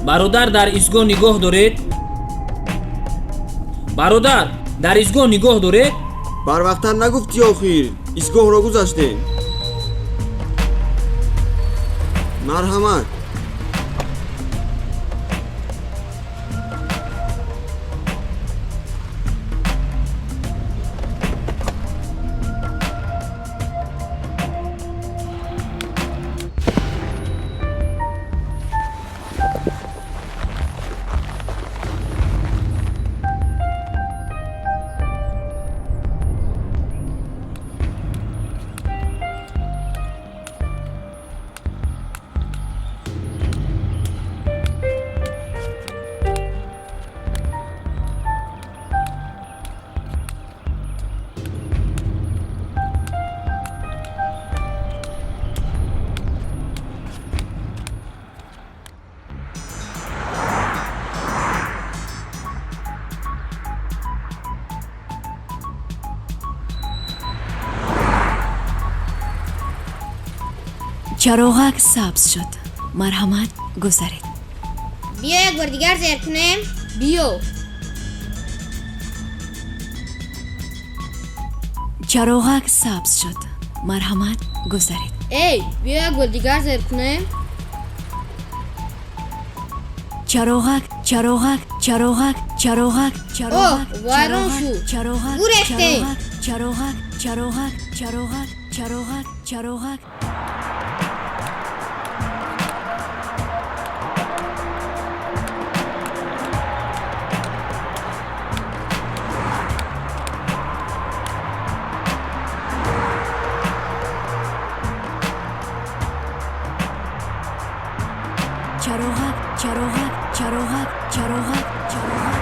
бародар дар изгоҳ нигоҳ доред? бародар, дар изгоҳ нигоҳ доред? барвақтар нагуфти охир изгоҳро гузаштем. марҳамат. چراغک سبز شد. مرحمت گذارید. بیا یک بار دیگر زیر کنیم. بیا. چراغک سبز شد. مرحمت گذارید. ای بیا یک بار دیگر زیر کنیم. چراغک چراغک چراغک چراغک چراغک وایران شو. چراغک گرفته. چراغک چراغک چراغک چراغک چراغک چراغک چراغک چراغک چراغک چراغک